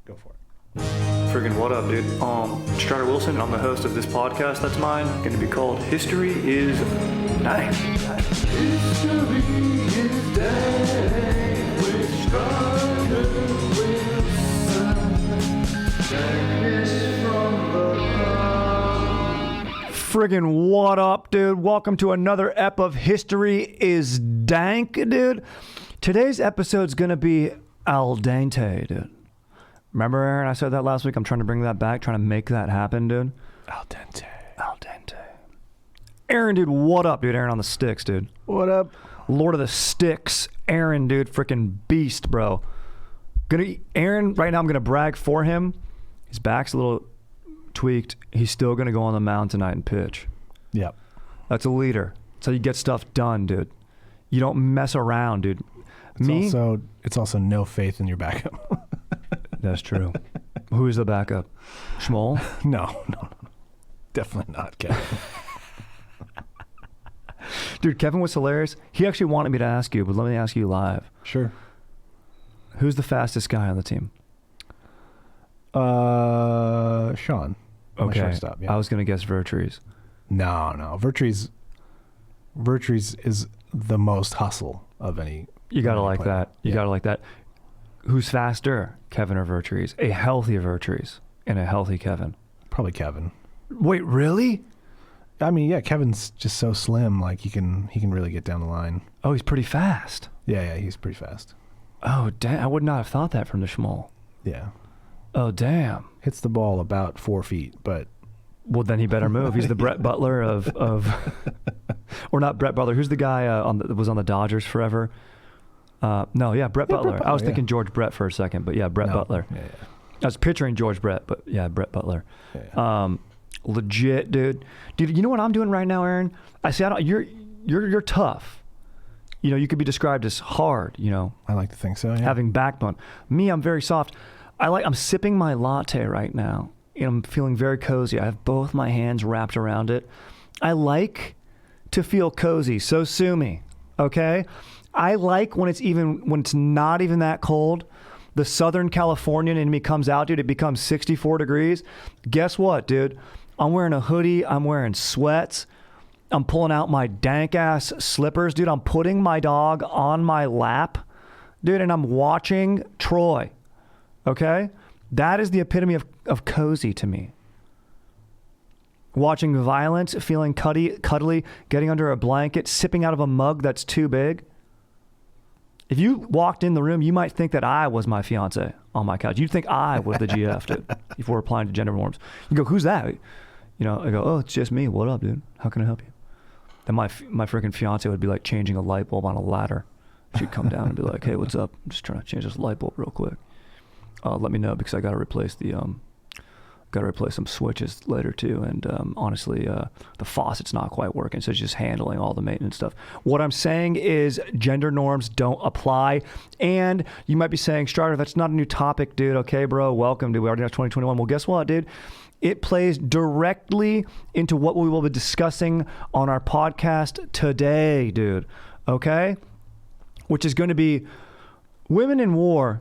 Go for it. Friggin' what up, dude? Strider Wilson, and I'm the host of this podcast that's mine, going to be called History is Dank. History is Dank with Strider Wilson. Dankness from the heart. Friggin' what up, dude? Welcome to another ep of History is Dank, dude. Today's episode's going to be al dente, dude. Remember, Aaron, I said that last week? I'm trying to bring that back, trying to make that happen, dude. Al dente. Al dente. Aaron, dude, what up, dude? Aaron on the sticks, dude. What up? Lord of the Sticks. Aaron, dude, freaking beast, bro. Aaron, right now I'm going to brag for him. His back's a little tweaked. He's still going to go on the mound tonight and pitch. Yep. That's a leader. That's how you get stuff done, dude. You don't mess around, dude. It's also no faith in your backup. That's true. Who is the backup? Schmoll? No. Definitely not Kevin. Dude, Kevin was hilarious. He actually wanted me to ask you, but let me ask you live. Sure. Who's the fastest guy on the team? Sean. Okay. Shortstop, yeah. I was going to guess Vertrees. No. Vertrees is the most hustle of any. You got to like that. You got to like that. Who's faster, Kevin or Vertrees? A healthy Vertrees and a healthy Kevin. Probably Kevin. Wait, really? I mean, yeah, Kevin's just so slim, like he can really get down the line. Oh, he's pretty fast. Yeah, he's pretty fast. Oh, damn. I would not have thought that from the Schmoll. Yeah. Oh, damn. Hits the ball about 4 feet, but... Well, then he better move. He's the Brett Butler of... Or not Brett Butler. Who's the guy that was on the Dodgers forever? Brett Butler. Brett Butler, I was thinking George Brett for a second, but yeah, Brett Butler. Yeah. I was picturing George Brett, but yeah, Brett Butler. Yeah. Legit, dude. Dude, you know what I'm doing right now, Aaron? I say, you're tough. You know, you could be described as hard, you know. I like to think so, yeah. Having backbone. Me, I'm very soft. I'm sipping my latte right now, and I'm feeling very cozy. I have both my hands wrapped around it. I like to feel cozy, so sue me, okay? I like when it's not even that cold. The Southern Californian in me comes out, dude. It becomes 64 degrees. Guess what, dude? I'm wearing a hoodie. I'm wearing sweats. I'm pulling out my dank ass slippers, dude. I'm putting my dog on my lap, dude, and I'm watching Troy. Okay? That is the epitome of cozy to me. Watching violence, feeling cuddly, getting under a blanket, sipping out of a mug that's too big. If you walked in the room, you might think that I was my fiance on my couch. You'd think I was the GF, dude, if we're applying to gender norms. You go, who's that? You know, I go, oh, it's just me. What up, dude? How can I help you? Then my freaking fiance would be like changing a light bulb on a ladder. She'd come down and be like, hey, what's up? I'm just trying to change this light bulb real quick. Let me know because I got to replace some switches later too, and honestly the faucet's not quite working, so it's just handling all the maintenance stuff. What I'm saying is gender norms don't apply. And you might be saying, Strider, that's not a new topic, dude. Okay, bro, welcome, dude. We already have 2021. Well, guess what, dude? It plays directly into what we will be discussing on our podcast today, dude. Okay? Which is going to be women in war,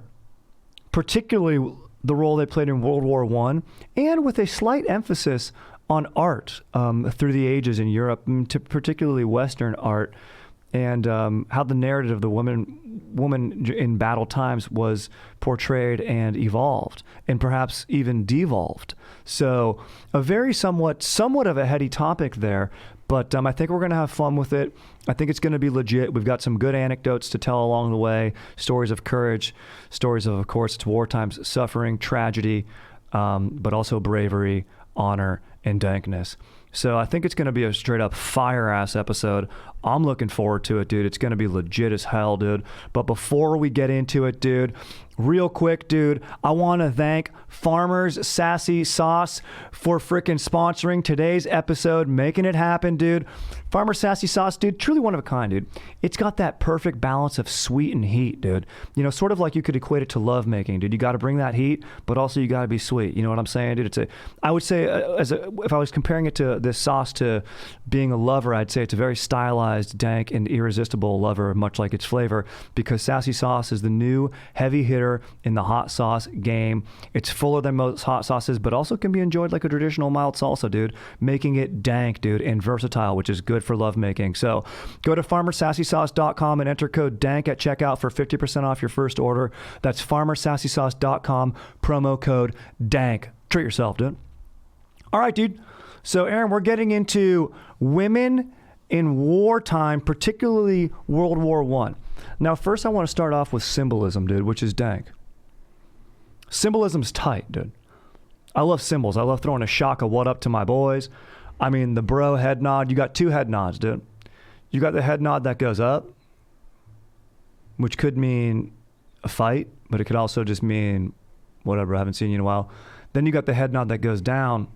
particularly the role they played in World War I, and with a slight emphasis on art through the ages in Europe, to particularly Western art, and how the narrative of the woman in battle times was portrayed and evolved, and perhaps even devolved. So a very somewhat of a heady topic there, but I think we're going to have fun with it. I think it's going to be legit. We've got some good anecdotes to tell along the way, stories of courage, stories of course, it's wartime's suffering, tragedy, but also bravery, honor, and dankness. So I think it's going to be a straight up fire-ass episode. I'm looking forward to it, dude. It's going to be legit as hell, dude. But before we get into it, dude, real quick, dude, I want to thank Farmer's Sassy Sauce for freaking sponsoring today's episode, making it happen, dude. Farmer's Sassy Sauce, dude, truly one of a kind, dude. It's got that perfect balance of sweet and heat, dude. You know, sort of like you could equate it to love making, dude. You got to bring that heat, but also you got to be sweet. You know what I'm saying, dude? I would say, if I was comparing it to this sauce to being a lover, I'd say it's a very stylized caramelized, dank, and irresistible lover, much like its flavor, because sassy sauce is the new heavy hitter in the hot sauce game. It's fuller than most hot sauces, but also can be enjoyed like a traditional mild salsa, dude, making it dank, dude, and versatile, which is good for lovemaking. So go to farmersassysauce.com and enter code DANK at checkout for 50% off your first order. That's farmersassysauce.com, promo code DANK. Treat yourself, dude. All right, dude. So, Aaron, we're getting into women in wartime, particularly World War I. Now, first I want to start off with symbolism, dude, which is dank. Symbolism's tight, dude. I love symbols. I love throwing a shock of what up to my boys. I mean, the bro head nod. You got two head nods, dude. You got the head nod that goes up, which could mean a fight, but it could also just mean whatever, I haven't seen you in a while. Then you got the head nod that goes down,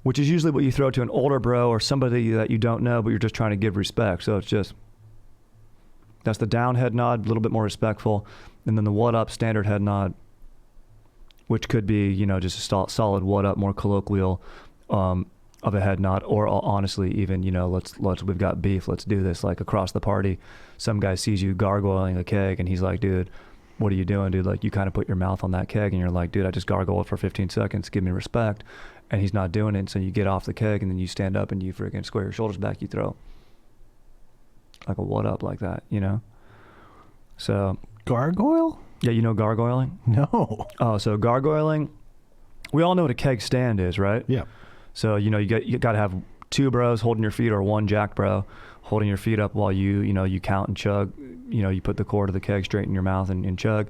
which is usually what you throw to an older bro or somebody that you don't know, but you're just trying to give respect. So it's just, that's the down head nod, a little bit more respectful. And then the what up standard head nod, which could be, you know, just a solid what up, more colloquial of a head nod. Or honestly, even, you know, let's we've got beef, let's do this. Like across the party, some guy sees you gargoyling a keg and he's like, dude, what are you doing, dude? Like you kind of put your mouth on that keg and you're like, dude, I just gargled for 15 seconds, give me respect. And he's not doing it, so you get off the keg and then you stand up and you freaking square your shoulders back, you throw like a what up like that, you know? So Gargoyle? yeah, you know gargoyling? No. Oh, so gargoyling, we all know what a keg stand is, right? Yeah. So, you know, you got to have two bros holding your feet or one jack bro holding your feet up while you count and chug. You know, you put the cord of the keg straight in your mouth and chug.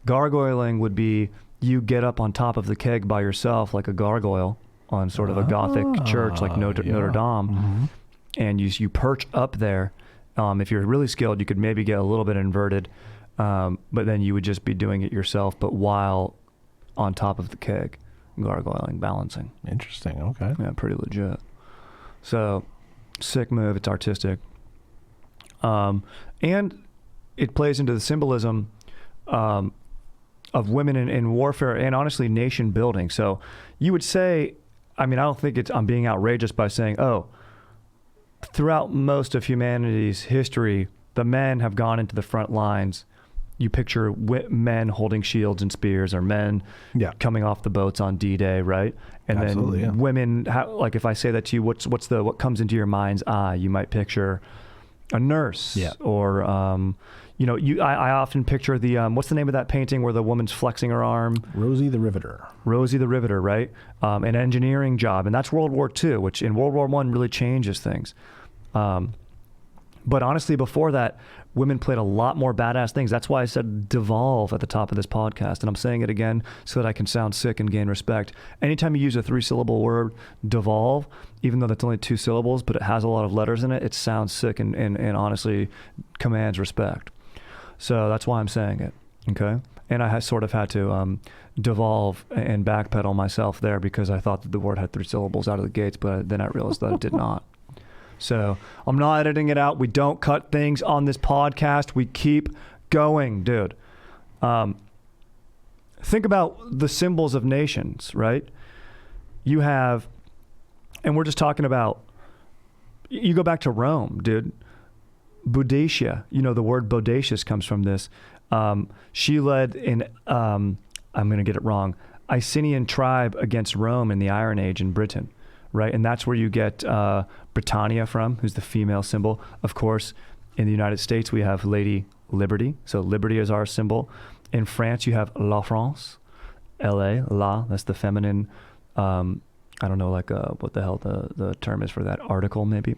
Gargoyling would be you get up on top of the keg by yourself like a gargoyle on sort of a Gothic church like Notre Dame, Mm-hmm. and you perch up there. If you're really skilled, you could maybe get a little bit inverted, but then you would just be doing it yourself, but while on top of the keg, gargoyling, balancing. Interesting. Okay. Yeah, pretty legit. So, sick move. It's artistic. And it plays into the symbolism of women in warfare and honestly nation building. So you would say, I mean, I don't think I'm being outrageous by saying, oh, throughout most of humanity's history, the men have gone into the front lines. You picture men holding shields and spears, or men coming off the boats on D-Day, right? And Absolutely, then women, like if I say that to you, what comes into your mind's eye? You might picture a nurse, or I often picture the what's the name of that painting where the woman's flexing her arm? Rosie the Riveter. Rosie the Riveter, right? An engineering job, and that's World War II, which in World War I really changes things. But honestly, before that, women played a lot more badass things. That's why I said devolve at the top of this podcast, and I'm saying it again so that I can sound sick and gain respect. Anytime you use a 3-syllable word, devolve, even though that's only 2 syllables, but it has a lot of letters in it, it sounds sick and honestly commands respect. So that's why I'm saying it, okay? And I sort of had to devolve and backpedal myself there because I thought that the word had 3 syllables out of the gates, but then I realized that it did not. So I'm not editing it out. We don't cut things on this podcast. We keep going, dude. Think about the symbols of nations, right? You have, and we're just talking about, you go back to Rome, dude. Boudicca, the word bodacious comes from this. She led I'm going to get it wrong, Icenian tribe against Rome in the Iron Age in Britain, right? And that's where you get Britannia from, who's the female symbol. Of course, in the United States, we have Lady Liberty. So liberty is our symbol. In France, you have La France, L-A, La, that's the feminine, I don't know, like what the hell the term is for that, article maybe.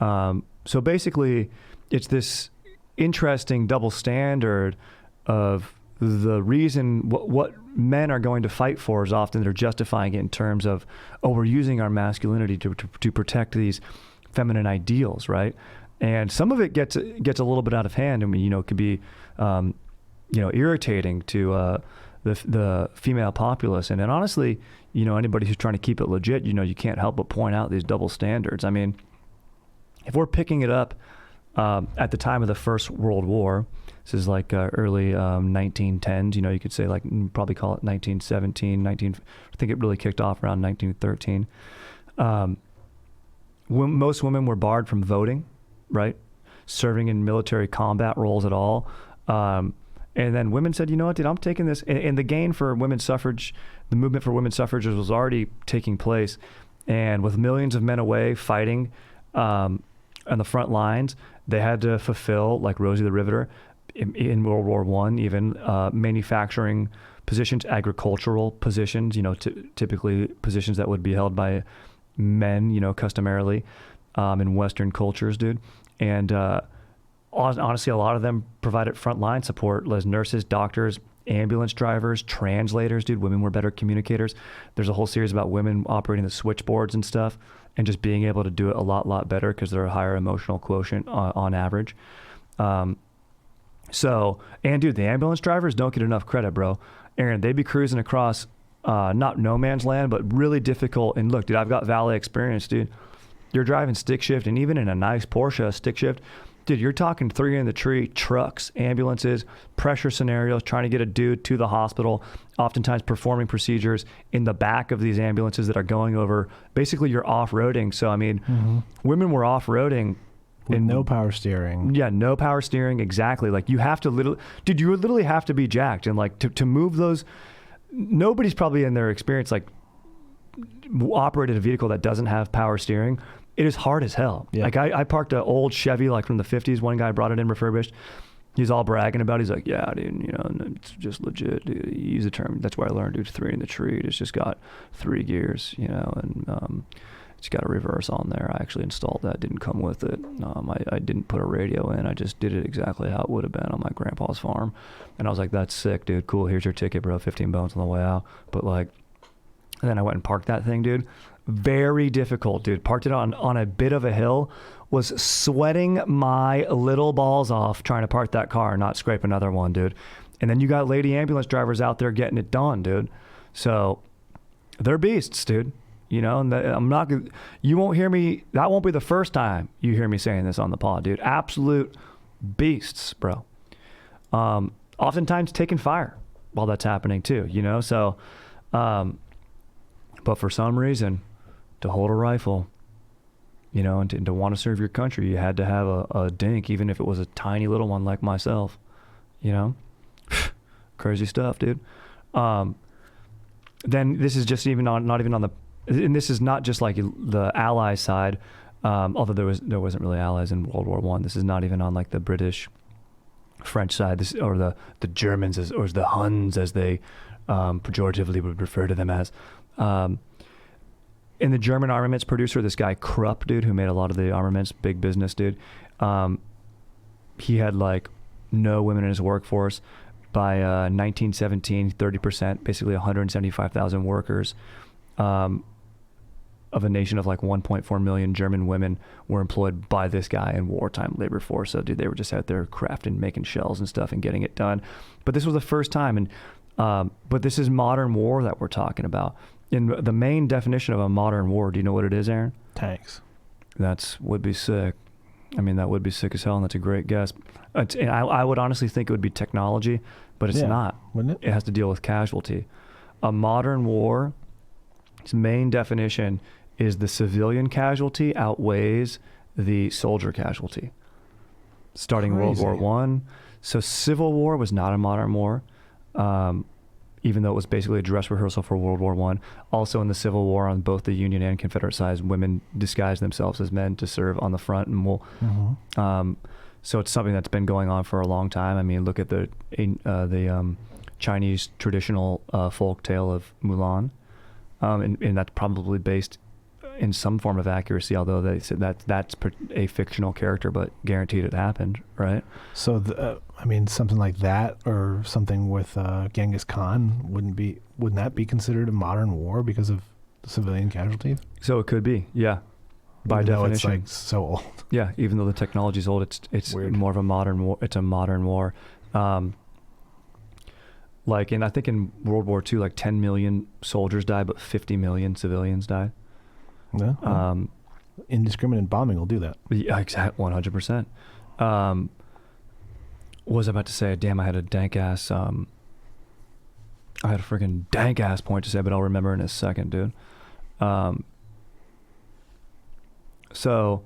So basically, it's this interesting double standard of the reason what men are going to fight for is often they're justifying it in terms of, oh, we're using our masculinity to protect these feminine ideals, right? And some of it gets a little bit out of hand. I mean, it could be, irritating to the female populace. And then honestly, anybody who's trying to keep it legit, you can't help but point out these double standards. I mean, if we're picking it up at the time of the First World War, this is like early 1910s, you could say, like, probably call it 1917, I think it really kicked off around 1913. Most women were barred from voting right? Serving in military combat roles at all. And then women said, you know what, dude, I'm taking this. And the gain for women's suffrage, the movement for women's suffrages was already taking place. And with millions of men away fighting on the front lines, they had to fulfill, like Rosie the Riveter, in World War I, even manufacturing positions, agricultural positions, typically positions that would be held by men, customarily in Western cultures, dude. And honestly, a lot of them provided frontline support as nurses, doctors, ambulance drivers, translators, dude. Women were better communicators. There's a whole series about women operating the switchboards and stuff and just being able to do it a lot better because they're a higher emotional quotient on average. And dude, the ambulance drivers don't get enough credit, bro. Aaron, they'd be cruising across not no man's land, but really difficult. And look, dude, I've got valet experience, dude. You're driving stick shift, and even in a nice Porsche stick shift, dude, you're talking 3 in the tree, trucks, ambulances, pressure scenarios, trying to get a dude to the hospital, oftentimes performing procedures in the back of these ambulances that are going over. Basically, you're off-roading. So, I mean, women were off-roading. With no power steering. Yeah, no power steering, exactly. Like, you have to dude, you would literally have to be jacked. And, like, to move those, nobody's probably in their experience, like, operated a vehicle that doesn't have power steering. It is hard as hell. Yeah. Like, I parked an old Chevy, like, from the 50s. One guy brought it in refurbished. He's all bragging about it. He's like, yeah, dude, it's just legit, dude. You use the term. That's where I learned, dude, 3 in the tree. It's just got 3 gears, and it's got a reverse on there. I actually installed that. Didn't come with it. I didn't put a radio in. I just did it exactly how it would have been on my grandpa's farm. And I was like, that's sick, dude. Cool. Here's your ticket, bro. 15 bones on the way out. But, like, and then I went and parked that thing, dude. Very difficult, dude. Parked it on a bit of a hill. Was sweating my little balls off trying to park that car and not scrape another one, dude. And then you got lady ambulance drivers out there getting it done, dude. So they're beasts, dude. And you won't hear me. That won't be the first time you hear me saying this on the pod, dude. Absolute beasts, bro. Oftentimes taking fire while that's happening too, So, but for some reason, to hold a rifle, and to want to serve your country, you had to have a dink, even if it was a tiny little one like myself, Crazy stuff, dude. Then this is just not even on the, and this is not just like the Allies side, although there wasn't really allies in World War I. This is not even on like the British, French side, or the Germans, or the Huns, as they pejoratively would refer to them as. In the German armaments producer, this guy Krupp, dude, who made a lot of the armaments, big business dude, he had like no women in his workforce. By 1917, 30%, basically 175,000 workers of a nation of like 1.4 million German women were employed by this guy in wartime labor force. So, dude, they were just out there crafting, making shells and stuff and getting it done. But this was the first time, and but this is modern war that we're talking about. And the main definition of a modern war, do you know what it is, Aaron? Tanks. Would be sick. I mean, that would be sick as hell, and that's a great guess. And I would honestly think it would be technology, but it's not. Wouldn't it? It has to deal with casualty. A modern war, its main definition is the civilian casualty outweighs the soldier casualty. Starting World War I. So Civil War was not a modern war, even though it was basically a dress rehearsal for World War I. Also in the Civil War, on both the Union and Confederate sides, women disguised themselves as men to serve on the front, and so it's something that's been going on for a long time. I mean, look at the Chinese traditional folk tale of Mulan, and that's probably based in some form of accuracy, although they said that's a fictional character, but guaranteed it happened, right? So, something like that, or something with Genghis Khan, wouldn't that be considered a modern war because of the civilian casualties? So it could be, yeah. By even definition, it's like so old. Yeah, even though the technology's old, it's weird. More of a modern war. It's a modern war. Like, and I think in World War II, like 10 million soldiers died, but 50 million civilians died. Yeah. Indiscriminate bombing will do that. Yeah, exactly, 100%. What was I about to say? Damn, I had a dank ass. I had a freaking dank ass point to say, but I'll remember in a second, dude. So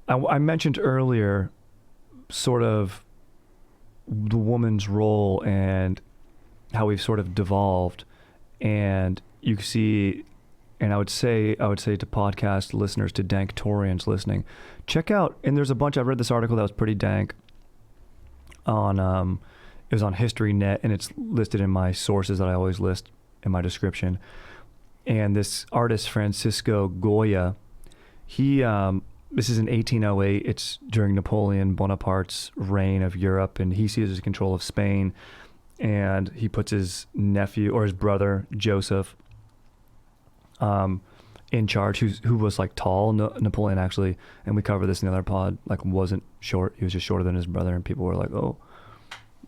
I mentioned earlier sort of the woman's role and how we've sort of devolved, and you see, and I would say to podcast listeners, to Danktorians listening, check out, and there's a bunch, I read this article that was pretty dank on, it was on HistoryNet, and it's listed in my sources that I always list in my description. And this artist, Francisco Goya, he, this is in 1808. It's during Napoleon Bonaparte's reign of Europe, and he seizes control of Spain, and he puts his nephew, or his brother, Joseph, in charge, who was like tall. Napoleon actually, and we covered this in the other pod, like wasn't short. He was just shorter than his brother, and people were like, oh.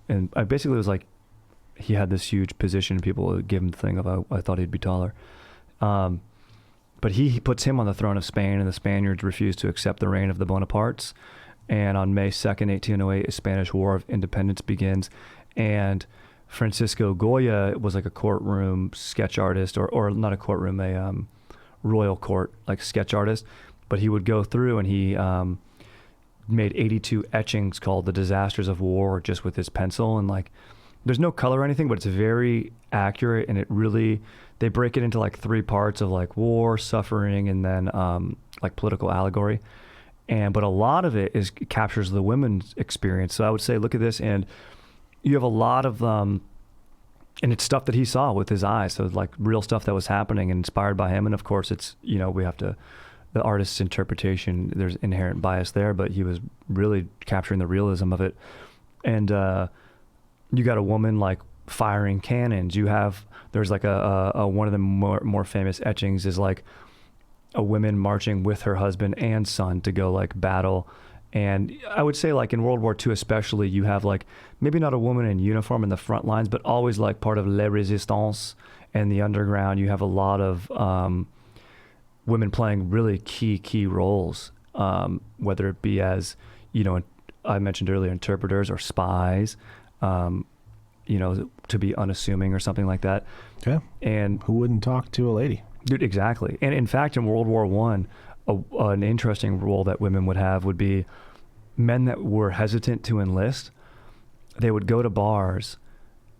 And I basically was like, he had this huge position. People would give him the thing of, I thought he'd be taller. But he puts him on the throne of Spain, and the Spaniards refuse to accept the reign of the Bonapartes. And on May 2nd, 1808, a Spanish War of Independence begins. And Francisco Goya was like a courtroom sketch artist, or not a courtroom, a royal court, like sketch artist. But he would go through, and he made 82 etchings called The Disasters of War, just with his pencil. And like, there's no color or anything, but it's very accurate, and it really, they break it into like 3 parts of like war, suffering, and then like political allegory. But a lot of it captures the women's experience. So I would say, look at this, and you have a lot of, and it's stuff that he saw with his eyes. So like real stuff that was happening and inspired by him. And of course it's, we have to, the artist's interpretation, there's inherent bias there, but he was really capturing the realism of it. And you got a woman like firing cannons. There's like a one of the more famous etchings is like a woman marching with her husband and son to go like battle. And I would say like in World War II especially, you have like maybe not a woman in uniform in the front lines, but always like part of Les Resistance and the underground. You have a lot of women playing really key roles, whether it be as, I mentioned earlier, interpreters or spies, to be unassuming or something like that. Yeah. And who wouldn't talk to a lady? Dude, exactly. And in fact, in World War I, an interesting role that women would have would be men that were hesitant to enlist. They would go to bars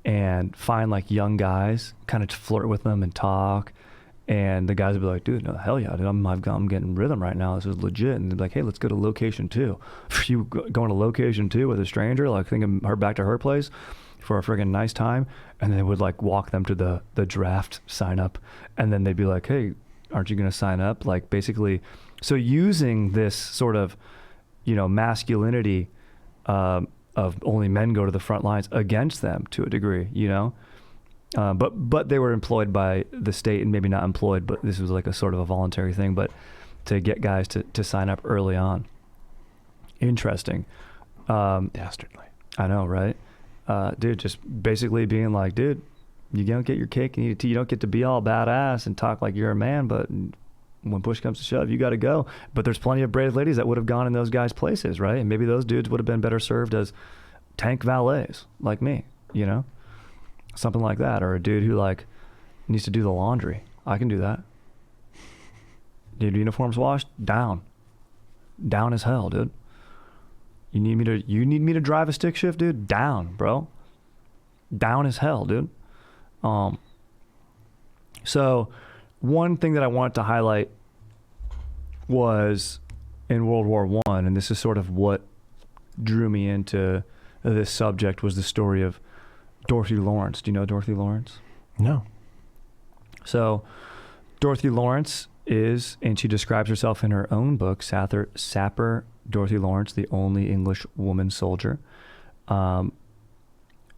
and find like young guys, kind of flirt with them and talk. And the guys would be like, dude, no, hell yeah, dude, I'm getting rhythm right now. This is legit. And they'd be like, hey, let's go to location 2. You going to location 2 with a stranger, like thinking her back to her place for a friggin' nice time. And they would like walk them to the draft sign up. And then they'd be like, hey, aren't you going to sign up? Like basically, so using this sort of, masculinity of only men go to the front lines against them to a degree, but they were employed by the state, and maybe not employed, but this was like a sort of a voluntary thing, but to get guys to sign up early on. Interesting. Dastardly. I know, right? Dude, just basically being like, dude, you don't get your cake and eat it too. You don't get to be all badass and talk like you're a man, but when push comes to shove, you got to go. But there's plenty of brave ladies that would have gone in those guys' places, right? And maybe those dudes would have been better served as tank valets like me, something like that. Or a dude who like needs to do the laundry. I can do that. Dude, uniforms washed? Down as hell, dude. You need me to drive a stick shift, dude? Down, bro. Down as hell, dude. So one thing that I wanted to highlight was in World War I, and this is sort of what drew me into this subject, was the story of Dorothy Lawrence. Do you know Dorothy Lawrence? No. So Dorothy Lawrence is, and she describes herself in her own book, Sapper Dorothy Lawrence, the only English woman soldier.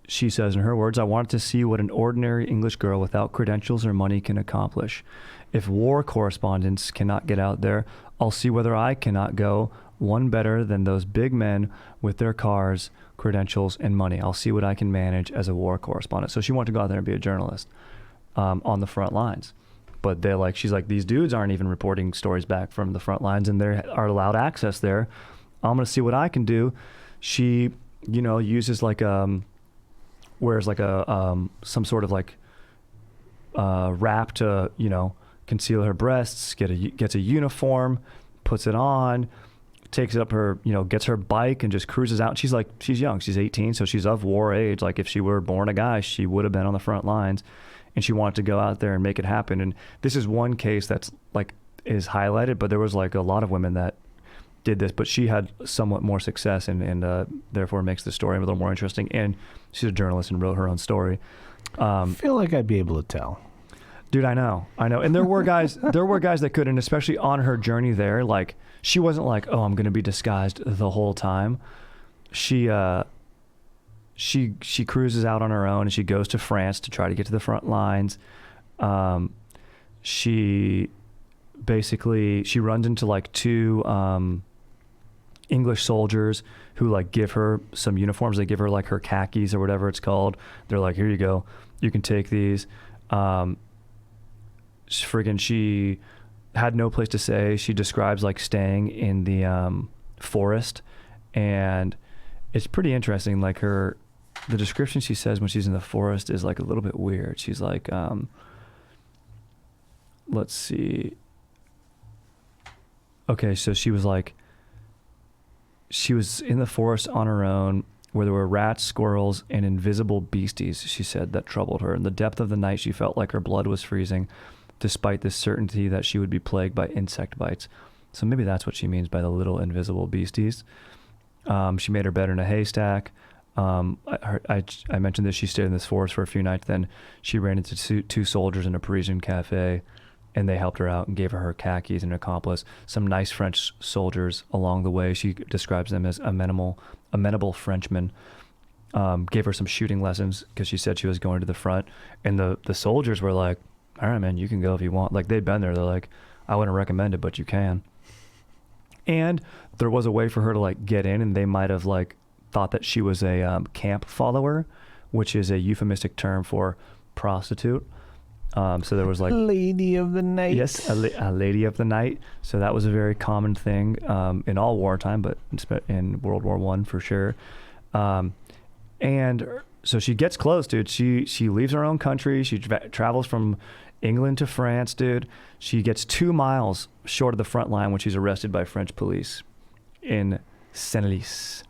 She says in her words, I wanted to see what an ordinary English girl without credentials or money can accomplish. If war correspondents cannot get out there, I'll see whether I cannot go one better than those big men with their cars, credentials, and money. I'll see what I can manage as a war correspondent. So she wanted to go out there and be a journalist on the front lines. But she's like, these dudes aren't even reporting stories back from the front lines, and they are allowed access there. I'm going to see what I can do. She, uses like wears like some sort of like wrap to, conceal her breasts, gets a uniform, puts it on, takes up her, gets her bike and just cruises out. She's young. She's 18, so she's of war age. Like if she were born a guy, she would have been on the front lines, and she wanted to go out there and make it happen. And this is one case that's like is highlighted, but there was like a lot of women that did this, but she had somewhat more success, and therefore makes the story a little more interesting. And she's a journalist and wrote her own story. I feel like I'd be able to tell. Dude, I know. And there were guys that could, and especially on her journey there, like she wasn't like, oh, I'm going to be disguised the whole time. She cruises out on her own, and she goes to France to try to get to the front lines. She runs into like two English soldiers who like give her some uniforms. They give her like her khakis or whatever it's called. They're like, here you go, you can take these. She had no place to stay. She describes like staying in the forest, and it's pretty interesting. Like the description she says when she's in the forest is like a little bit weird. She's like, let's see. Okay, so she was in the forest on her own, where there were rats, squirrels, and invisible beasties, she said, that troubled her. In the depth of the night, she felt like her blood was freezing, despite the certainty that she would be plagued by insect bites. So maybe that's what she means by the little invisible beasties. She made her bed in a haystack. I mentioned that she stayed in this forest for a few nights. Then she ran into two soldiers in a Parisian cafe, and they helped her out and gave her khakis and an accomplice. Some nice French soldiers along the way. She describes them as amenable Frenchmen. Gave her some shooting lessons because she said she was going to the front. And the soldiers were like, all right, man, you can go if you want. Like they'd been there. They're like, I wouldn't recommend it, but you can. And there was a way for her to like get in, and they might have like thought that she was a camp follower, which is a euphemistic term for prostitute. So there was like lady of the night. Yes, a lady of the night. So that was a very common thing in all wartime, but in World War I for sure. And so she gets close, dude. She leaves her own country. She travels from England to France, dude. She gets 2 miles short of the front line when she's arrested by French police in Senlis.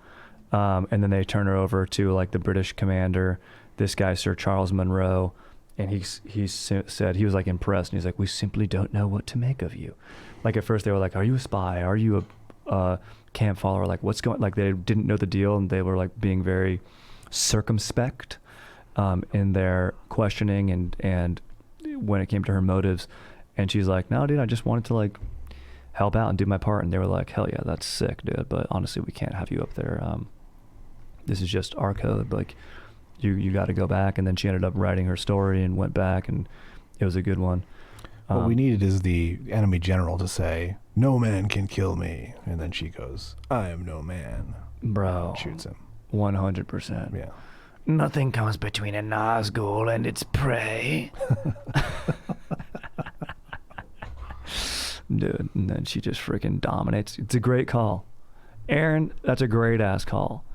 And then they turn her over to like the British commander, this guy, Sir Charles Monroe. And he said, he was like impressed. And he's like, we simply don't know what to make of you. Like at first they were like, are you a spy? Are you a camp follower? Like what's going, like they didn't know the deal, and they were like being very circumspect in their questioning and when it came to her motives. And she's like, no, dude, I just wanted to like help out and do my part. And they were like, hell yeah, that's sick, dude. But honestly, we can't have you up there. This is just our code. Like you got to go back. And then she ended up writing her story and went back, and it was a good one. What we needed is the enemy general to say, no man can kill me. And then she goes, I am no man. Bro. And shoots him. 100%. Yeah. Nothing comes between a Nazgul and its prey. Dude, and then she just freaking dominates. It's a great call. Aaron, that's a great ass call.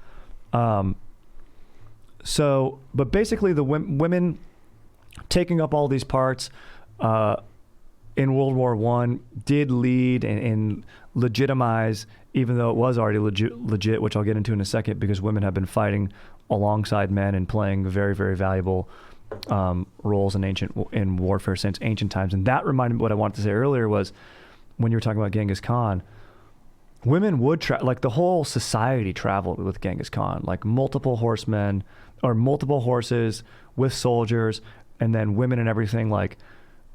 But basically the women taking up all these parts in World War I did lead and legitimize, even though it was already legit, which I'll get into in a second, because women have been fighting alongside men and playing very, very valuable roles in warfare since ancient times. And that reminded me, what I wanted to say earlier was, when you were talking about Genghis Khan, women would like the whole society traveled with Genghis Khan, like multiple horsemen or multiple horses with soldiers, and then women and everything, like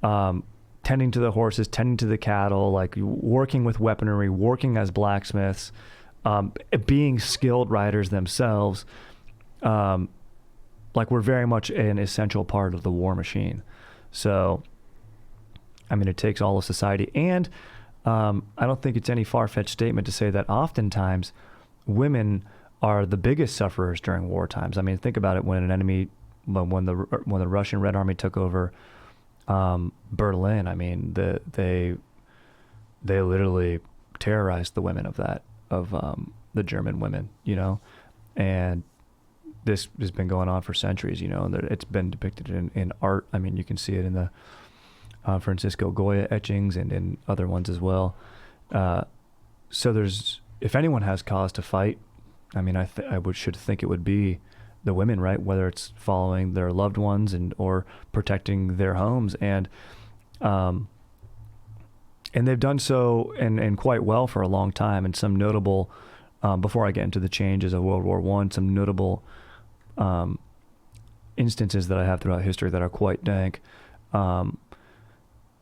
tending to the horses, tending to the cattle, like working with weaponry, working as blacksmiths, being skilled riders themselves. Like we're very much an essential part of the war machine. So, I mean, it takes all of society. And I don't think it's any far-fetched statement to say that oftentimes women are the biggest sufferers during war times. I mean, think about it. When the Russian Red Army took over Berlin, I mean, they literally terrorized the women of the German women, you know, and this has been going on for centuries, you know, and it's been depicted in art. I mean, you can see it in the Francisco Goya etchings and in other ones as well. So there's if anyone has cause to fight, I mean, should think it would be the women, right? Whether it's following their loved ones or protecting their homes, and they've done so and quite well for a long time. And some notable, before I get into the changes of World War I, some notable instances that I have throughout history that are quite dank.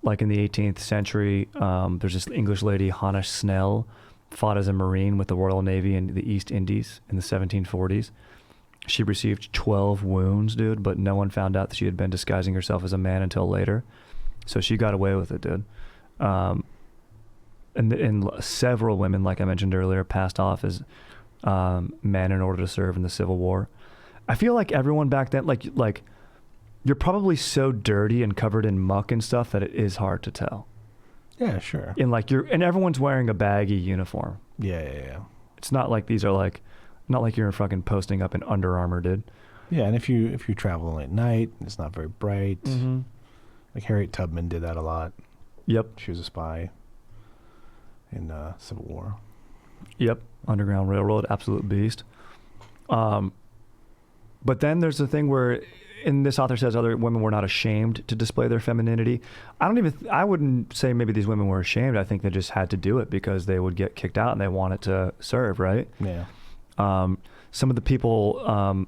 Like in the 18th century, there's this English lady, Hannah Snell, fought as a Marine with the Royal Navy in the East Indies in the 1740s. She received 12 wounds, dude, but no one found out that she had been disguising herself as a man until later. So she got away with it, dude. And several women, like I mentioned earlier, passed off as men in order to serve in the Civil War. I feel like everyone back then, like you're probably so dirty and covered in muck and stuff that it is hard to tell. Yeah, sure. And everyone's wearing a baggy uniform. Yeah. It's not like these are like, not like you're fucking posting up in Under Armour, dude. Yeah, and if you travel at night, it's not very bright. Mm-hmm. Like Harriet Tubman did that a lot. Yep. She was a spy in Civil War. Yep. Underground Railroad, absolute beast. But then there's the thing where, and this author says other women were not ashamed to display their femininity. I wouldn't say maybe these women were ashamed. I think they just had to do it because they would get kicked out and they wanted to serve, right? Yeah. Some of the people,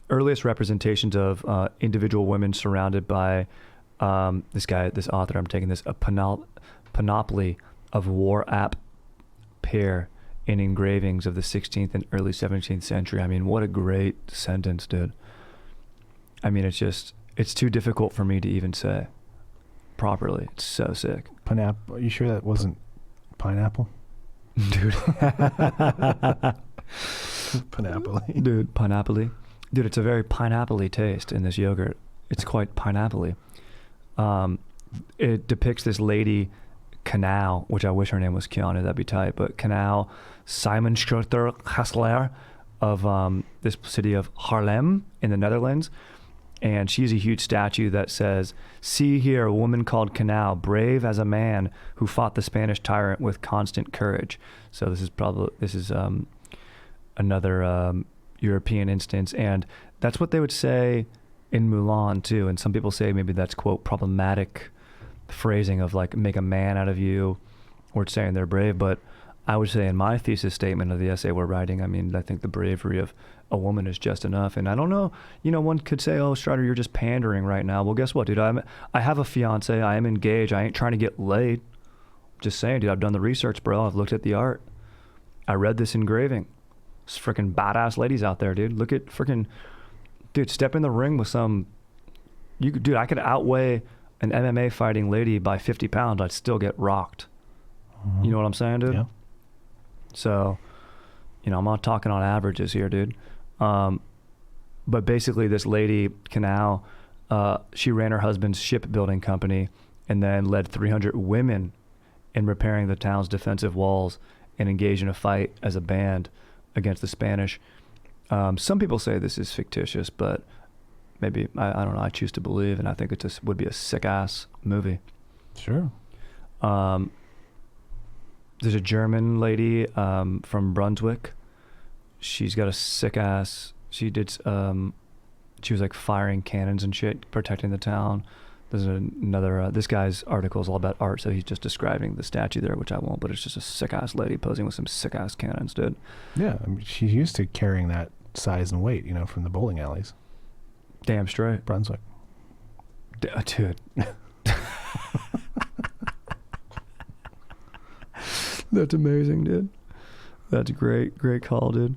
earliest representations of individual women surrounded by this author, I'm taking this, a panoply of war app pair in engravings of the 16th and early 17th century. I mean, what a great sentence, dude. I mean, it's too difficult for me to even say properly. It's so sick. Pineapple. Are you sure that wasn't pineapple? Dude. Pineapple. Dude, pineapple. Dude, it's a very pineapple-y taste in this yogurt. It's quite pineapple-y. It depicts this lady, Canal, which I wish her name was Keanu, that'd be tight, but Canal Simon Schroeter Hassler of this city of Haarlem in the Netherlands. And she's a huge statue that says, "See here a woman called Canal, brave as a man who fought the Spanish tyrant with constant courage." So this is another European instance, and that's what they would say in Mulan too. And some people say maybe that's, quote, problematic phrasing of like make a man out of you, or saying they're brave. But I would say in my thesis statement of the essay we're writing, I mean, I think the bravery of a woman is just enough. And I don't know, one could say, "Oh, Strider, you're just pandering right now." Well, guess what, dude? I have a fiance. I am engaged. I ain't trying to get laid. Just saying, dude, I've done the research, bro. I've looked at the art. I read this engraving. There's freaking badass ladies out there, dude. Look at freaking, dude, step in the ring with some, dude, I could outweigh an MMA fighting lady by 50 pounds. I'd still get rocked. Mm-hmm. You know what I'm saying, dude? Yeah. So, I'm not talking on averages here, dude. But basically this lady, Canal, she ran her husband's shipbuilding company and then led 300 women in repairing the town's defensive walls and engaged in a fight as a band against the Spanish. Some people say this is fictitious, but maybe, I don't know, I choose to believe, and I think it just would be a sick-ass movie. Sure. There's a German lady from Brunswick. She's got a sick-ass, she was like firing cannons and shit, protecting the town. There's another, this guy's article is all about art, so he's just describing the statue there, which I won't, but it's just a sick-ass lady posing with some sick-ass cannons, dude. Yeah, I mean, she's used to carrying that size and weight, from the bowling alleys. Damn straight. Brunswick. Dude. That's amazing, dude. That's great. Great call, dude.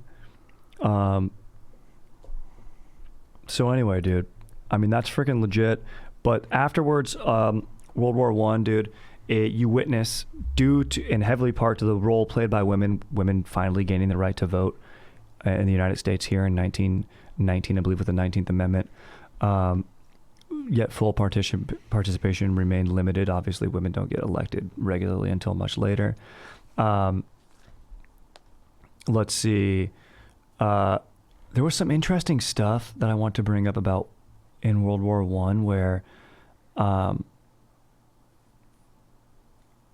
So anyway, dude, I mean, that's freaking legit. But afterwards, World War I, dude, you witness, due to, in heavily part to the role played by women finally gaining the right to vote in the United States here in 1919, I believe, with the 19th Amendment. Yet full participation remained limited. Obviously, women don't get elected regularly until much later. Let's see. There was some interesting stuff that I want to bring up about in World War I where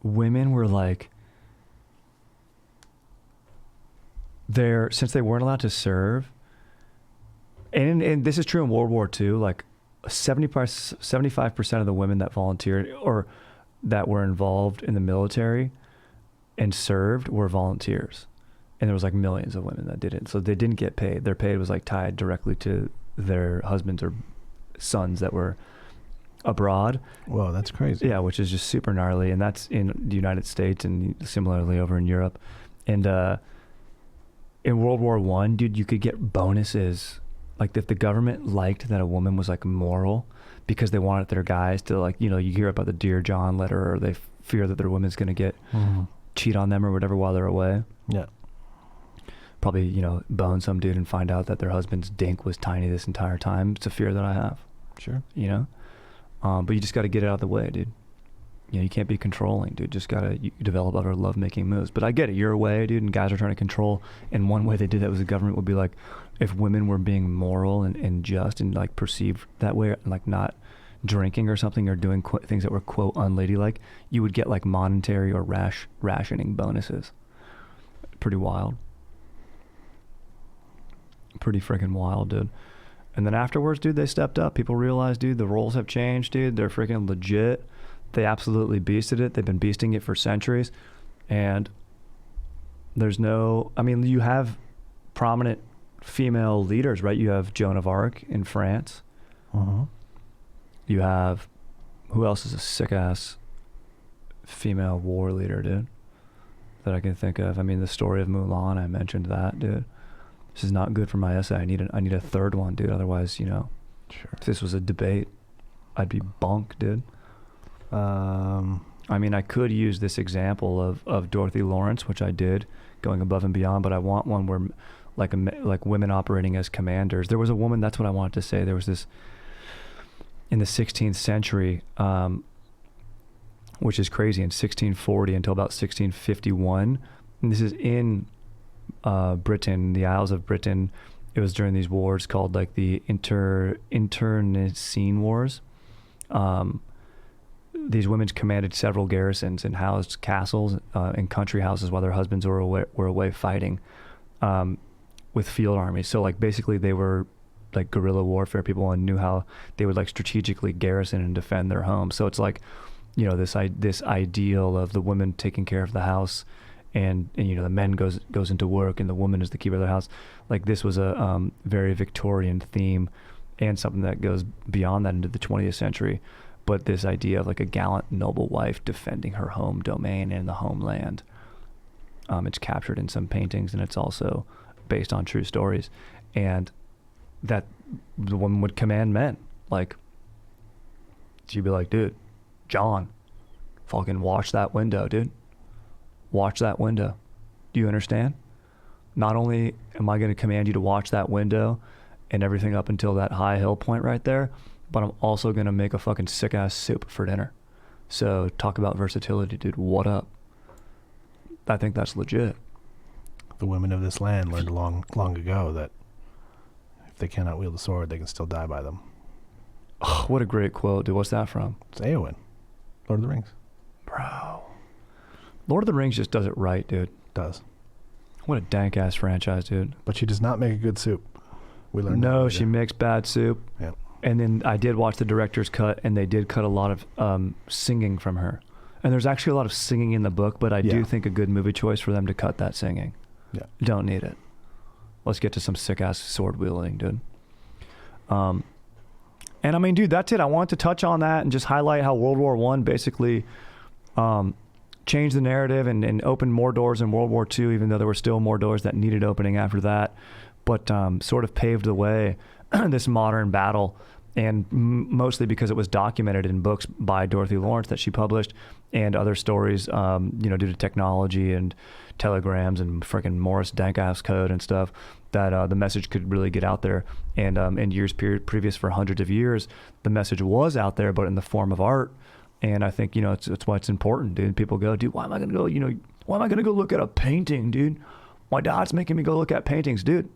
women were like, since they weren't allowed to serve, and this is true in World War II, like 75% of the women that volunteered or that were involved in the military and served were volunteers. And there was like millions of women that didn't. So they didn't get paid. Their pay was like tied directly to their husbands or sons that were abroad. Whoa, that's crazy. Yeah, which is just super gnarly. And that's in the United States and similarly over in Europe. And in World War I, dude, you could get bonuses. Like if the government liked that a woman was like moral because they wanted their guys to like, you hear about the Dear John letter, or they fear that their woman's going to get cheat on them or whatever while they're away. Yeah. Probably, bone some dude and find out that their husband's dink was tiny this entire time. It's a fear that I have. Sure. But you just got to get it out of the way, dude. You can't be controlling, dude. Just got to develop other love-making moves. But I get it. You're away, dude, and guys are trying to control. And one way they did that was the government would be like, if women were being moral and just and like perceived that way, like not drinking or something or doing things that were, quote, unladylike, you would get like monetary or rationing bonuses. Pretty wild. Pretty freaking wild, dude. And then afterwards, dude, they stepped up. People realized, dude, the roles have changed, dude. They're freaking legit. They absolutely beasted it. They've been beasting it for centuries. And there's you have prominent female leaders, right? You have Joan of Arc in France. Uh-huh. You have, who else is a sick-ass female war leader, dude, that I can think of? The story of Mulan, I mentioned that, dude. This is not good for my essay. I need a third one, dude. Otherwise, Sure. If this was a debate, I'd be bunk, dude. I could use this example of Dorothy Lawrence, which I did, going above and beyond, but I want one where like women operating as commanders. There was a woman, that's what I wanted to say. There was this in the 16th century, which is crazy, in 1640 until about 1651. And this is in Britain, the Isles of Britain. It was during these wars called like the internecine wars. These women commanded several garrisons and housed castles and country houses while their husbands were away fighting with field armies. So like basically they were like guerrilla warfare people and knew how they would like strategically garrison and defend their homes. So it's like, this ideal of the woman taking care of the house and the men goes into work and the woman is the keeper of the house. Like this was a very Victorian theme and something that goes beyond that into the 20th century. But this idea of like a gallant, noble wife defending her home domain and the homeland, it's captured in some paintings, and it's also based on true stories. And that the woman would command men. Like, she'd be like, dude, John, fucking watch that window, dude. Watch that window. Do you understand? Not only am I going to command you to watch that window and everything up until that high hill point right there, but I'm also going to make a fucking sick-ass soup for dinner. So talk about versatility, dude. What up? I think that's legit. The women of this land learned long ago that if they cannot wield a sword, they can still die by them. Oh, what a great quote, dude. What's that from? It's Eowyn, Lord of the Rings. Bro. Lord of the Rings just does it right, dude. Does. What a dank-ass franchise, dude. But she does not make a good soup. We learned No, that she makes bad soup. Yeah. And then I did watch the director's cut, and they did cut a lot of singing from her. And there's actually a lot of singing in the book, but I do think a good movie choice for them to cut that singing. Yeah. Don't need it. Let's get to some sick-ass sword wielding, dude. And dude, that's it. I wanted to touch on that and just highlight how World War I basically changed the narrative and opened more doors in World War II, even though there were still more doors that needed opening after that. But sort of paved the way, this modern battle, and mostly because it was documented in books by Dorothy Lawrence that she published and other stories, due to technology and telegrams and freaking Morse Dank-ass code and stuff, that the message could really get out there. And in years previous, for hundreds of years, the message was out there, but in the form of art. And I think, it's why it's important, dude. People go, dude, why am I going to go look at a painting, dude? My dad's making me go look at paintings, dude.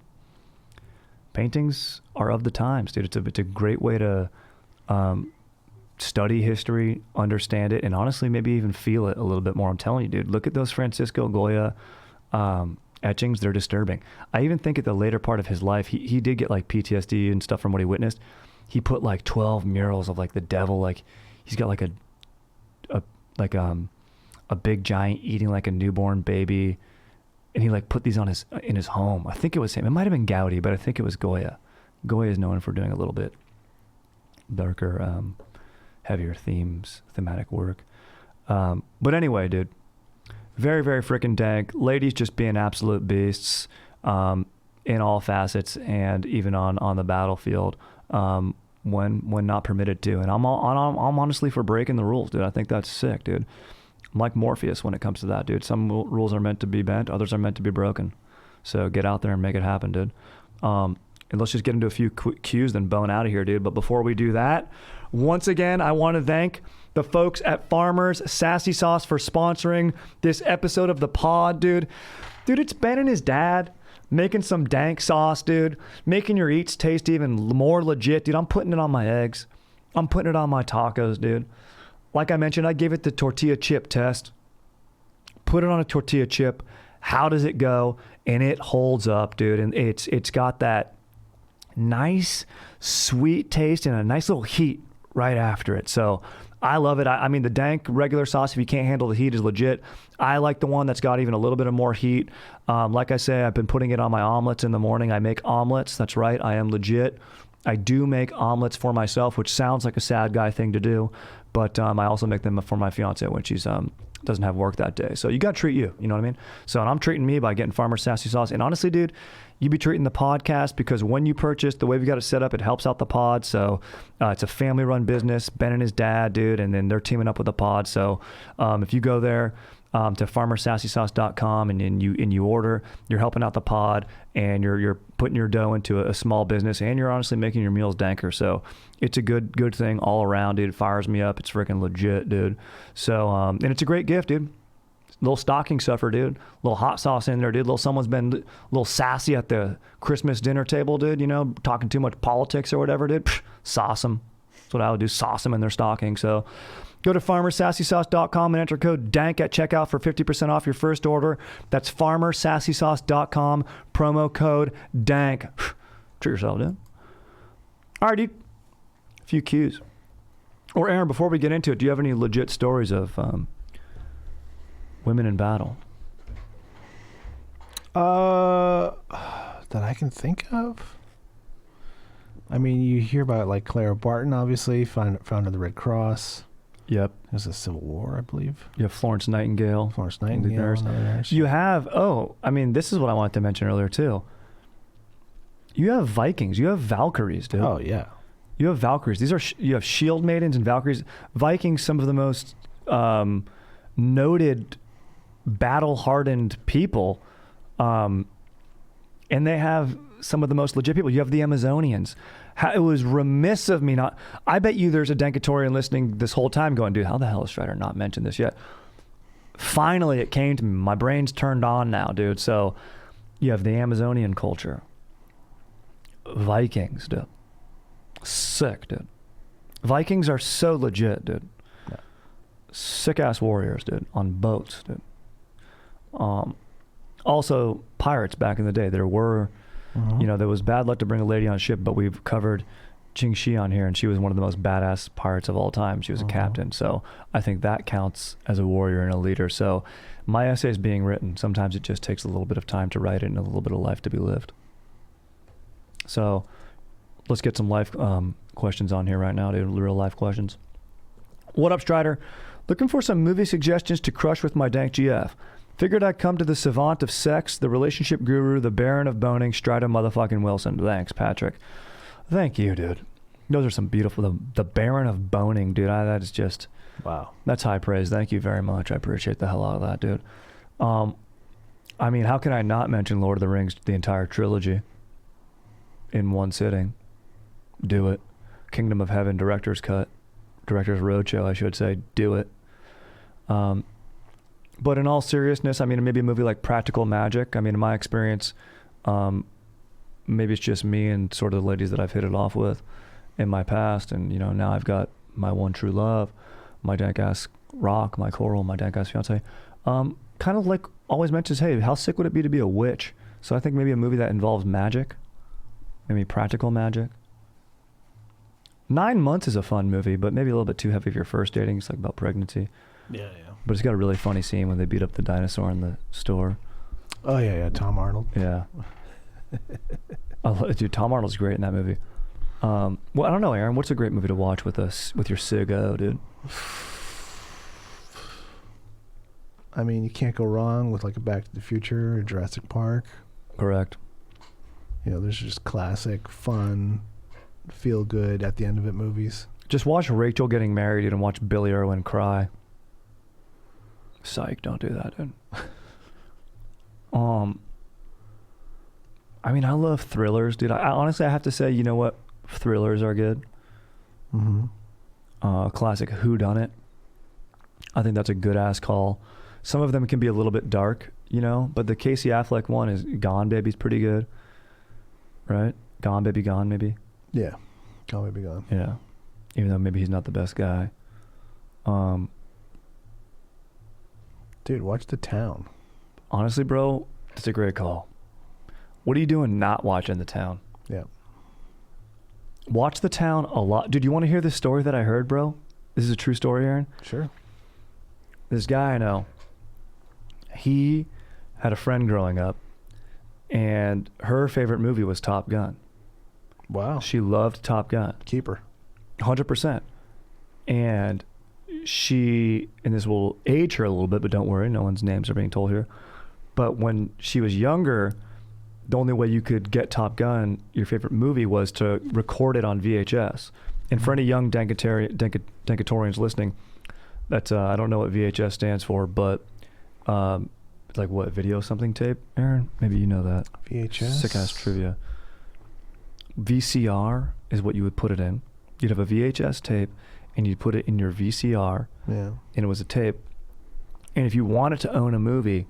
Paintings are of the times, dude. It's a great way to study history, understand it, and honestly, maybe even feel it a little bit more. I'm telling you, dude, look at those Francisco Goya etchings, they're disturbing. I even think at the later part of his life, he did get like PTSD and stuff from what he witnessed. He put like 12 murals of like the devil, like he's got like a big giant eating like a newborn baby, and he like put these on in his home. I think it was him. It might have been Gaudi, but I think it was Goya. Goya is known for doing a little bit darker, heavier thematic work. But anyway, dude, very, very freaking dank. Ladies just being absolute beasts in all facets, and even on the battlefield when not permitted to. And I'm honestly for breaking the rules, dude. I think that's sick, dude. I'm like Morpheus when it comes to that, dude. Some rules are meant to be bent, others are meant to be broken. So get out there and make it happen, dude. And let's just get into a few cues, then bone out of here, dude. But before we do that, once again, I want to thank the folks at Farmer's Sassy Sauce for sponsoring this episode of the pod, dude. Dude, it's Ben and his dad making some dank sauce, dude. Making your eats taste even more legit, dude. I'm putting it on my eggs. I'm putting it on my tacos, dude. Like I mentioned, I gave it the tortilla chip test. Put it on a tortilla chip. How does it go? And it holds up, dude. And it's got that nice, sweet taste and a nice little heat right after it. So I love it. I mean, the dank regular sauce, if you can't handle the heat, is legit. I like the one that's got even a little bit of more heat. Like I say, I've been putting it on my omelets in the morning. I make omelets. That's right. I am legit. I do make omelets for myself, which sounds like a sad guy thing to do. But I also make them for my fiance when she's doesn't have work that day. So you got to treat you know what I mean? So and I'm treating me by getting Farmer's Sassy Sauce. And honestly, dude, you be treating the podcast, because when you purchase, the way we got it set up, it helps out the pod. So it's a family-run business, Ben and his dad, dude, and then they're teaming up with the pod. So if you go there to farmersassysauce.com and you order, you're helping out the pod, and you're putting your dough into a small business, and you're honestly making your meals danker. So it's a good thing all around, dude. It fires me up. It's freaking legit, dude. So and it's a great gift, dude. Little stocking stuffer, dude. Little hot sauce in there, dude. Someone's been a little sassy at the Christmas dinner table, dude. You know, talking too much politics or whatever, dude. Psh, sauce them. That's what I would do. Sauce them in their stocking. So go to farmersassysauce.com and enter code DANK at checkout for 50% off your first order. That's farmersassysauce.com, promo code DANK. Treat yourself, dude. All right, dude. A few cues. Or Aaron, before we get into it, do you have any legit stories of women in battle? That I can think of? I mean, you hear about like Clara Barton, obviously, founder of the Red Cross. Yep. It was a Civil War, I believe. You have Florence Nightingale. Florence Nightingale. You have, I mean, this is what I wanted to mention earlier, too. You have Vikings. You have Valkyries, dude. Oh, yeah. You have Valkyries. You have shield maidens and Valkyries. Vikings, some of the most noted battle-hardened people, and they have some of the most legit people. You have the Amazonians. It was remiss of me not. I bet you there's a Dankatorian listening this whole time going, dude, how the hell has Strider not mentioned this yet? Finally, it came to me. My brain's turned on now, dude. So you have the Amazonian culture. Vikings, dude. Sick, dude. Vikings are so legit, dude. Yeah. Sick-ass warriors, dude, on boats, dude. Also, pirates back in the day. There were, there was bad luck to bring a lady on a ship, but we've covered Jing Shi on here, and she was one of the most badass pirates of all time. She was a captain, so I think that counts as a warrior and a leader. So my essay is being written. Sometimes it just takes a little bit of time to write it and a little bit of life to be lived. So let's get some life questions on here right now, dude. Real life questions. What up, Strider? Looking for some movie suggestions to crush with my dank GF. Figured I'd come to the savant of sex, the relationship guru, the baron of boning, Strider motherfucking Wilson. Thanks, Patrick. Thank you, dude. Those are some beautiful, the baron of boning, dude. That is just, wow. That's high praise. Thank you very much. I appreciate the hell out of that, dude. I mean, how can I not mention Lord of the Rings, the entire trilogy in one sitting? Do it. Kingdom of Heaven, director's cut. Director's roadshow, I should say. Do it. But in all seriousness, I mean, maybe a movie like Practical Magic. I mean, in my experience, maybe it's just me and sort of the ladies that I've hit it off with in my past. And, now I've got my one true love, my dank-ass rock, my coral, my dank-ass fiance. Kind of like always mentions, hey, how sick would it be to be a witch? So I think maybe a movie that involves magic, maybe practical magic. 9 Months is a fun movie, but maybe a little bit too heavy if you're first dating. It's like about pregnancy. Yeah. But it's got a really funny scene when they beat up the dinosaur in the store. Oh yeah, Tom Arnold. Yeah. Dude, Tom Arnold's great in that movie. Well, I don't know, Aaron. What's a great movie to watch with your Sigo, dude? I mean, you can't go wrong with like a Back to the Future or Jurassic Park. Correct. You know, there's just classic, fun, feel good at the end of it movies. Just watch Rachel getting married and watch Billy Irwin cry. Psych, don't do that, dude. I mean, I love thrillers, dude. I honestly, I have to say, you know what? Thrillers are good. Mm-hmm. Classic whodunit. I think that's a good ass call. Some of them can be a little bit dark, you know, but the Casey Affleck one is Gone Baby's pretty good, right? Gone Baby Gone, maybe. Yeah, Gone Baby Gone. Yeah, even though maybe he's not the best guy. Dude, watch The Town. Honestly, bro, it's a great call. What are you doing not watching The Town? Yeah. Watch The Town a lot. Dude, you want to hear this story that I heard, bro? This is a true story, Aaron. Sure. This guy I know, he had a friend growing up, and her favorite movie was Top Gun. Wow. She loved Top Gun. Keep her. 100%. And she, and this will age her a little bit, but don't worry, no one's names are being told here. But when she was younger, the only way you could get Top Gun, your favorite movie, was to record it on VHS. And for any young Dankatorians listening, that's I don't know what VHS stands for, but like what, video something tape, Aaron? Maybe you know that. VHS? Sick ass trivia. VCR is what you would put it in. You'd have a VHS tape, and you'd put it in your VCR. Yeah. And it was a tape. And if you wanted to own a movie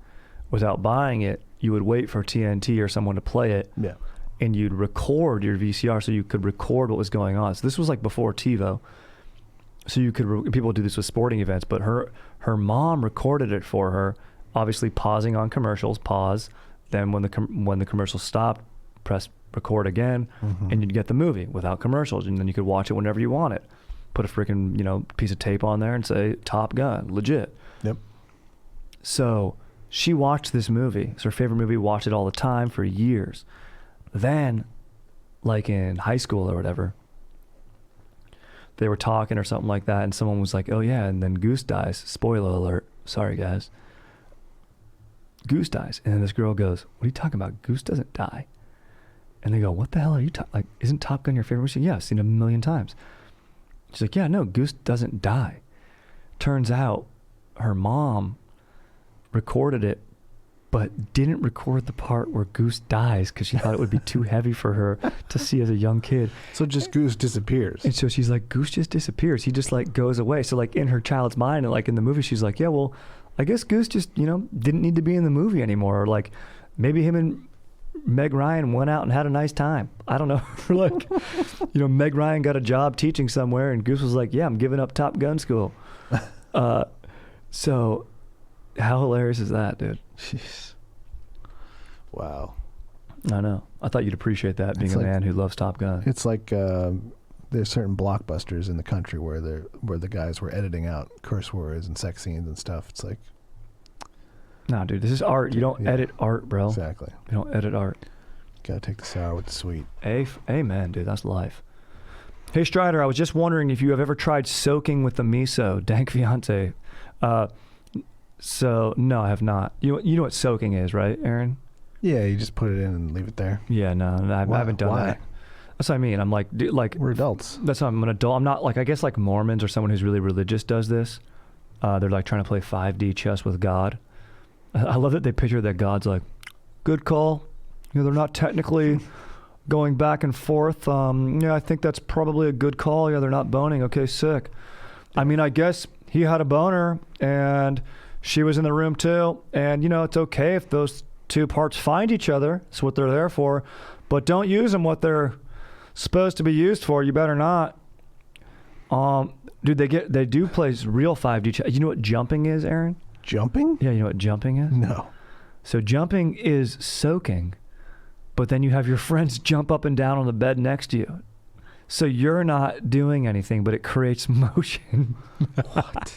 without buying it, you would wait for TNT or someone to play it. Yeah. And you'd record your VCR so you could record what was going on. So this was like before TiVo. So you could, people would do this with sporting events, but her mom recorded it for her, obviously pausing on commercials, pause. Then when the commercials stopped, press record again, and you'd get the movie without commercials. And then you could watch it whenever you want it. Put a freaking, piece of tape on there and say, Top Gun, legit. Yep. So she watched this movie. It's her favorite movie, watched it all the time for years. Then, like in high school or whatever, they were talking or something like that, and someone was like, oh yeah, and then Goose dies. Spoiler alert. Sorry, guys. Goose dies. And then this girl goes, what are you talking about? Goose doesn't die. And they go, what the hell are you talking, like, isn't Top Gun your favorite movie? Yeah, I've seen it a million times. She's like, yeah, no, Goose doesn't die. Turns out her mom recorded it, but didn't record the part where Goose dies because she thought it would be too heavy for her to see as a young kid. So just Goose disappears. And so she's like, Goose just disappears. He just like goes away. So like in her child's mind and like in the movie, she's like, yeah, well, I guess Goose just, didn't need to be in the movie anymore. Or like maybe him and Meg Ryan went out and had a nice time. I don't know. Like, Meg Ryan got a job teaching somewhere and Goose was like, yeah, I'm giving up Top Gun school. So how hilarious is that, dude? Jeez. Wow. I know. I thought you'd appreciate that, being It's a like- man who loves Top Gun. It's like there's certain blockbusters in the country where the guys were editing out curse words and sex scenes and stuff. It's like, Nah, dude, this is art. You don't Yeah. edit art, bro. exactly. You don't edit art. Gotta take the sour with the sweet. Amen, dude. That's life. Hey, Strider, I was just wondering if you have ever tried soaking with the miso, Dank Fiance. So, no, I have not. You know what soaking is, right, Aaron? Yeah, you just put it in and leave it there. Yeah, no, I Why? haven't done Why? that. That's what I mean. I'm like, dude, like, We're adults. that's why I'm an adult. I'm not like, I guess like Mormons or someone who's really religious does this. They're like trying to play 5D chess with God. I love that they picture that God's like, good call. They're not technically going back and forth. I think that's probably a good call. Yeah, they're not boning. Okay, sick. I mean, I guess he had a boner and she was in the room too. And, it's okay if those two parts find each other. That's what they're there for. But don't use them what they're supposed to be used for. You better not. Dude, they do play real 5D chess. You know what jumping is, Aaron? Jumping? Yeah, you know what jumping is? No. So jumping is soaking, but then you have your friends jump up and down on the bed next to you. So you're not doing anything, but it creates motion. What?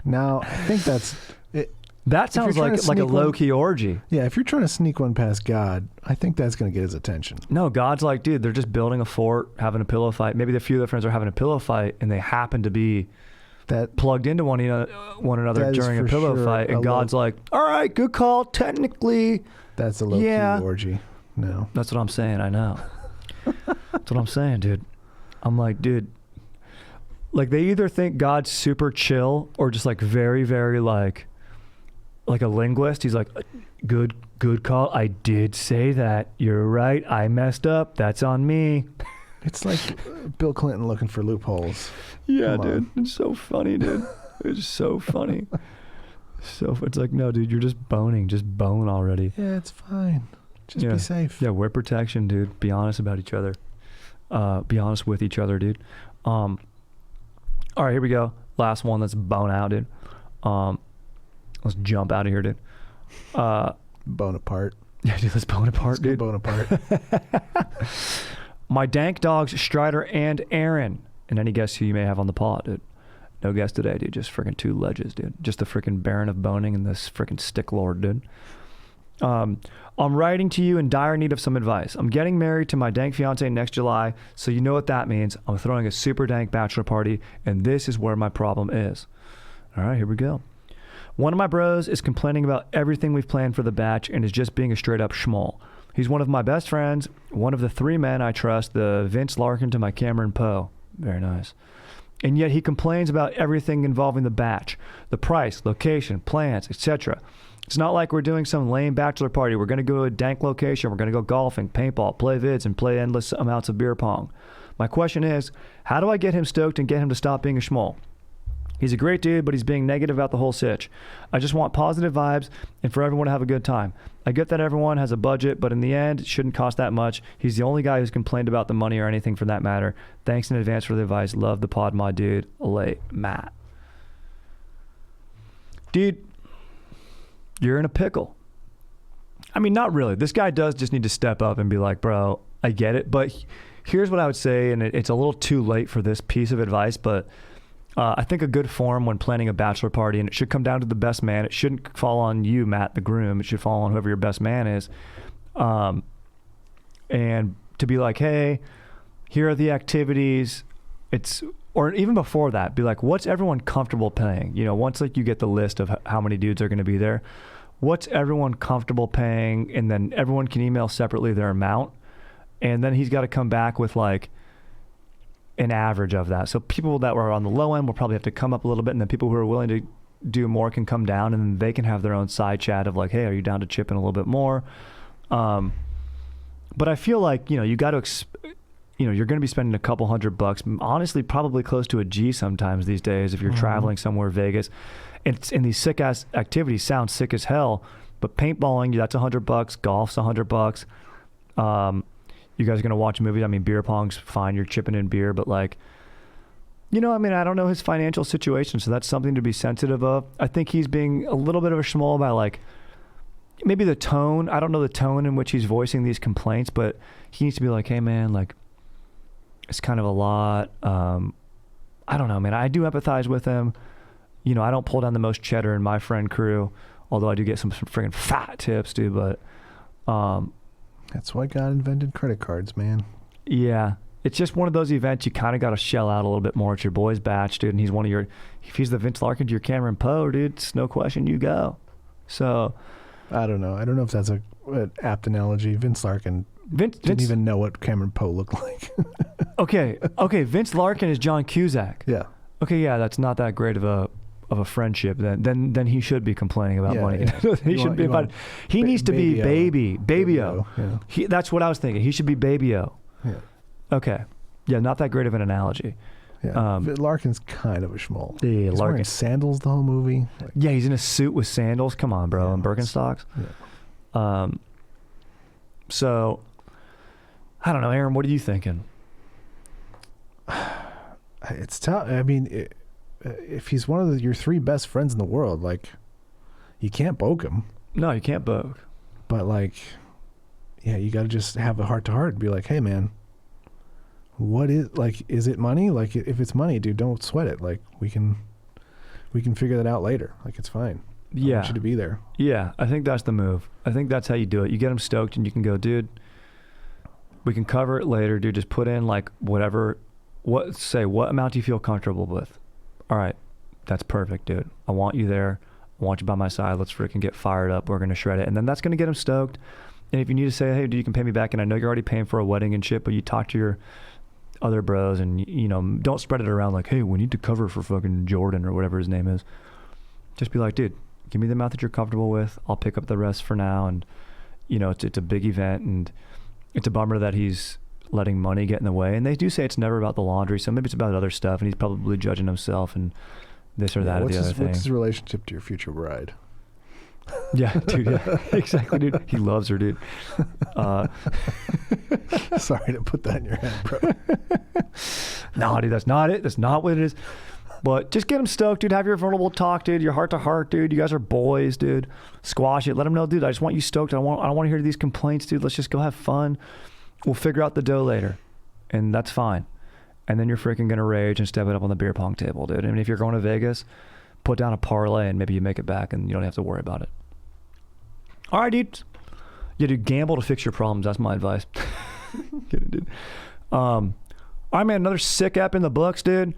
Now, I think that's it. That sounds like a low-key orgy. Yeah, if you're trying to sneak one past God, I think that's going to get his attention. No, God's like, dude, they're just building a fort, having a pillow fight. Maybe a few of their friends are having a pillow fight, and they happen to be plugged into one another during a pillow fight. And God's like, all right, good call. Technically, that's a low-key orgy. No. That's what I'm saying. I know. That's what I'm saying, dude. I'm like, dude, like they either think God's super chill or just like very, very like a linguist. He's like, good call. I did say that. You're right. I messed up. That's on me. It's like Bill Clinton looking for loopholes. Yeah, dude. It's so funny, dude. It's so funny. So it's like, no, dude, you're just boning. Just bone already. Yeah, it's fine. Just be safe. Yeah, wear protection, dude. Be honest about each other. Be honest with each other, dude. All right, here we go. Last one. Let's bone out, dude. Let's jump out of here, dude. Bone apart. Yeah, dude, let's bone apart, dude. Bone apart. My dank dogs, Strider and Aaron. And any guests who you may have on the pod, dude. No guest today, dude. Just freaking two ledges, dude. Just the freaking Baron of Boning and this freaking Stick Lord, dude. I'm writing to you in dire need of some advice. I'm getting married to my dank fiance next July, so you know what that means. I'm throwing a super dank bachelor party, and this is where my problem is. All right, here we go. One of my bros is complaining about everything we've planned for the batch and is just being a straight up schmoll. He's one of my best friends, one of the three men I trust, the Vince Larkin to my Cameron Poe. Very nice. And yet he complains about everything involving the batch, the price, location, plans, etc. It's not like we're doing some lame bachelor party. We're going to go to a dank location. We're going to go golfing, paintball, play vids, and play endless amounts of beer pong. My question is, how do I get him stoked and get him to stop being a schmoll? He's a great dude, but he's being negative about the whole sitch. I just want positive vibes and for everyone to have a good time. I get that everyone has a budget, but in the end, it shouldn't cost that much. He's the only guy who's complained about the money or anything for that matter. Thanks in advance for the advice. Love the pod, my dude. Late, Matt. Dude, you're in a pickle. I mean, not really. This guy does just need to step up and be like, bro, I get it. But here's what I would say, and it's a little too late for this piece of advice, but I think a good form when planning a bachelor party, and it should come down to the best man. It shouldn't fall on you, Matt, the groom. It should fall on whoever your best man is. And to be like, hey, here are the activities. Or even before that, be like, what's everyone comfortable paying? You know, once like you get the list of how many dudes are going to be there, what's everyone comfortable paying? And then everyone can email separately their amount. And then he's got to come back with like an average of that. So people that were on the low end will probably have to come up a little bit, and then people who are willing to do more can come down, and then they can have their own side chat of like, hey, are you down to chip in a little bit more? But I feel like, you know, you got to, you're going to be spending a couple $100, honestly, probably close to a G sometimes these days if you're traveling somewhere, Vegas. And these sick ass activities sound sick as hell, but paintballing, that's $100. Golf's $100. You guys are going to watch movies. I mean, beer pong's fine. You're chipping in beer, but like, you know, I mean, I don't know his financial situation, so that's something to be sensitive of. I think he's being a little bit of a schmoll by like, maybe the tone. I don't know the tone in which he's voicing these complaints, but he needs to be like, hey man, like, it's kind of a lot. I don't know, man. I do empathize with him. You know, I don't pull down the most cheddar in my friend crew, although I do get some friggin' fat tips, dude, but, that's why God invented credit cards, man. Yeah. It's just one of those events you kind of got to shell out a little bit more. It's your boy's batch, dude, and he's one of your, if he's the Vince Larkin to your Cameron Poe, dude, it's no question you go. So. I don't know. I don't know if that's an apt analogy. Vince Larkin didn't even know what Cameron Poe looked like. Okay. Vince Larkin is John Cusack. Yeah. Okay, yeah, that's not that great of a friendship. Then he should be complaining about money. Yeah. He needs to be Baby-O. Yeah. That's what I was thinking. He should be Baby-O. Yeah. Okay. Yeah, not that great of an analogy. Yeah. Larkin's kind of a schmoll. Yeah, he's wearing sandals the whole movie. Like, yeah, he's in a suit with sandals. Come on, bro, and Birkenstocks. Yeah. So, I don't know, Aaron. What are you thinking? It's tough. I mean, if he's one of your three best friends in the world, like, You can't boke them. No, you can't boke. But like, yeah, you got to just have a heart to heart and be like, hey man, is it money? Like if it's money, dude, don't sweat it. Like we can figure that out later. Like it's fine. Yeah. I want you to be there. Yeah. I think that's the move. I think that's how you do it. You get them stoked and you can go, dude, we can cover it later, dude. Just put in like what amount do you feel comfortable with? All right. That's perfect, dude. I want you there. I want you by my side. Let's freaking get fired up. We're going to shred it. And then that's going to get them stoked. And if you need to say, hey, dude, you can pay me back. And I know you're already paying for a wedding and shit, but you talk to your other bros and, you know, don't spread it around like, hey, we need to cover for fucking Jordan or whatever his name is. Just be like, dude, give me the amount that you're comfortable with. I'll pick up the rest for now. And, you know, it's a big event and it's a bummer that he's letting money get in the way. And they do say it's never about the laundry. So maybe it's about other stuff. And he's probably judging himself and this or that or the other thing. What's his relationship to your future bride? Yeah, dude. Yeah, exactly, dude. He loves her, dude. Sorry to put that in your head, bro. No, dude, that's not it. That's not what it is. But just get him stoked, dude. Have your vulnerable talk, dude. Your heart to heart, dude. You guys are boys, dude. Squash it. Let him know, dude. I just want you stoked. I don't want to hear these complaints, dude. Let's just go have fun. We'll figure out the dough later, and that's fine. And then you're freaking gonna rage and step it up on the beer pong table, dude. And if you're going to Vegas, put down a parlay and maybe you make it back and you don't have to worry about it. All right, dude. Yeah, dude, gamble to fix your problems. That's my advice. Get it, dude. All right, man, another sick app in the books, dude.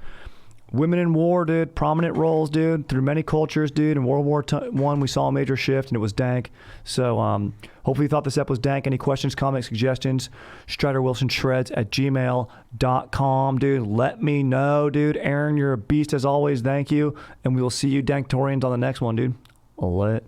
Women in war, dude. Prominent roles, dude. Through many cultures, dude. In World War I, we saw a major shift, and it was Dank. So hopefully you thought this app was Dank. Any questions, comments, suggestions? StriderWilsonShreds@gmail.com, dude. Let me know, dude. Aaron, you're a beast as always. Thank you. And we will see you, Danktorians, on the next one, dude. Lit.